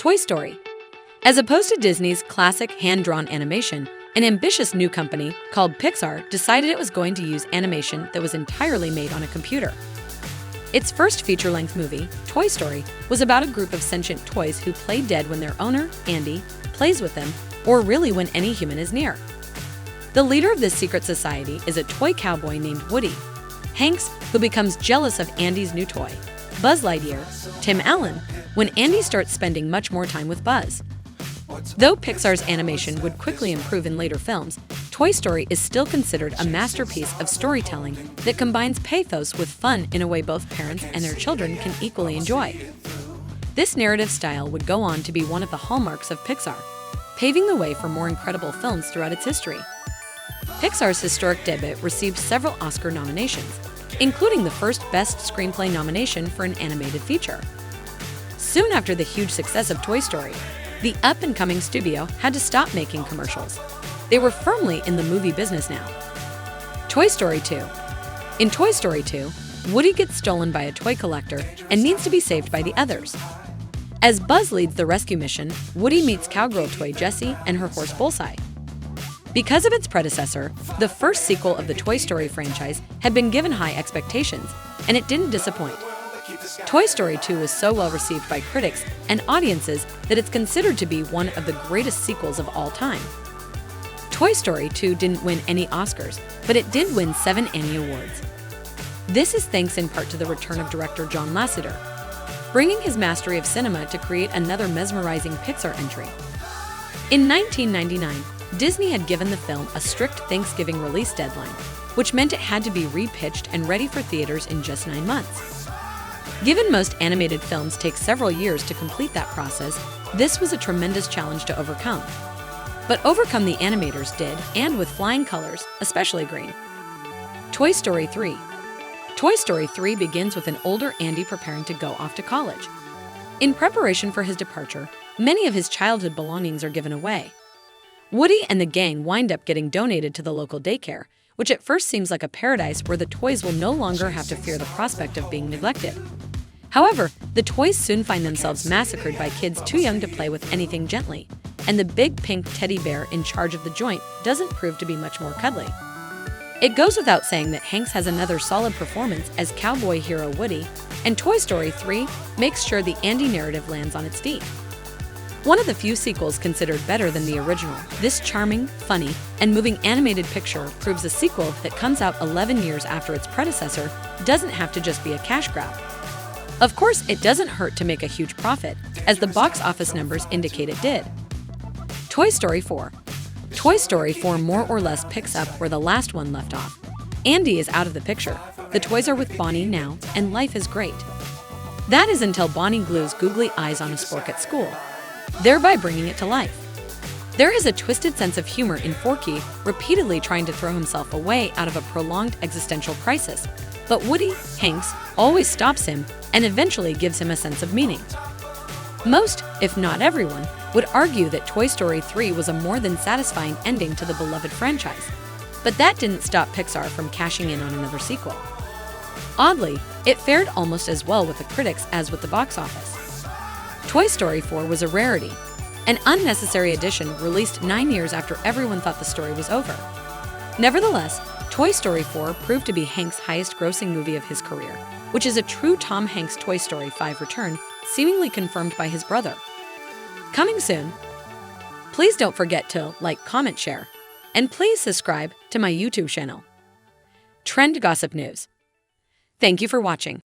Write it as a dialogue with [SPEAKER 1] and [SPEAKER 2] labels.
[SPEAKER 1] Toy Story. As opposed to Disney's classic hand-drawn animation, an ambitious new company called Pixar decided it was going to use animation that was entirely made on a computer. Its first feature-length movie, Toy Story, was about a group of sentient toys who play dead when their owner, Andy, plays with them, or really when any human is near. The leader of this secret society is a toy cowboy named Woody. Hanks, who becomes jealous of Andy's new toy, Buzz Lightyear, Tim Allen, when Andy starts spending much more time with Buzz. Though Pixar's animation would quickly improve in later films, Toy Story is still considered a masterpiece of storytelling that combines pathos with fun in a way both parents and their children can equally enjoy. This narrative style would go on to be one of the hallmarks of Pixar, paving the way for more incredible films throughout its history. Pixar's historic debut received several Oscar nominations, including the first Best Screenplay nomination for an animated feature. Soon after the huge success of Toy Story, the up-and-coming studio had to stop making commercials. They were firmly in the movie business now. Toy Story 2. In Toy Story 2, Woody gets stolen by a toy collector and needs to be saved by the others. As Buzz leads the rescue mission, Woody meets cowgirl toy Jessie and her horse Bullseye. Because of its predecessor, the first sequel of the Toy Story franchise had been given high expectations, and it didn't disappoint. Toy Story 2 was so well received by critics and audiences that it's considered to be one of the greatest sequels of all time. Toy Story 2 didn't win any Oscars, but it did win 7 Annie Awards. This is thanks in part to the return of director John Lasseter, bringing his mastery of cinema to create another mesmerizing Pixar entry. In 1999, Disney had given the film a strict Thanksgiving release deadline, which meant it had to be repitched and ready for theaters in just 9 months. Given most animated films take several years to complete that process, this was a tremendous challenge to overcome. But overcome the animators did, and with flying colors, especially green. Toy Story 3. Toy Story 3 begins with an older Andy preparing to go off to college. In preparation for his departure, many of his childhood belongings are given away. Woody and the gang wind up getting donated to the local daycare, which at first seems like a paradise where the toys will no longer have to fear the prospect of being neglected. However, the toys soon find themselves massacred by kids too young to play with anything gently, and the big pink teddy bear in charge of the joint doesn't prove to be much more cuddly. It goes without saying that Hanks has another solid performance as cowboy hero Woody, and Toy Story 3 makes sure the Andy narrative lands on its feet. One of the few sequels considered better than the original, this charming, funny, and moving animated picture proves a sequel that comes out 11 years after its predecessor doesn't have to just be a cash grab. Of course, it doesn't hurt to make a huge profit, as the box office numbers indicate it did. Toy Story 4. Toy Story 4 more or less picks up where the last one left off. Andy is out of the picture, the toys are with Bonnie now, and life is great. That is until Bonnie glues googly eyes on a spork at school, thereby bringing it to life. There is a twisted sense of humor in Forky repeatedly trying to throw himself away out of a prolonged existential crisis, but Woody, Hanks, always stops him and eventually gives him a sense of meaning. Most, if not everyone, would argue that Toy Story 3 was a more than satisfying ending to the beloved franchise, but that didn't stop Pixar from cashing in on another sequel. Oddly, it fared almost as well with the critics as with the box office. Toy Story 4 was a rarity, an unnecessary addition released 9 years after everyone thought the story was over. Nevertheless, Toy Story 4 proved to be Hanks' highest-grossing movie of his career, which is a true Tom Hanks Toy Story 5 return, seemingly confirmed by his brother. Coming soon. Please don't forget to like, comment, share, and please subscribe to my YouTube channel. Trend Gossip News. Thank you for watching.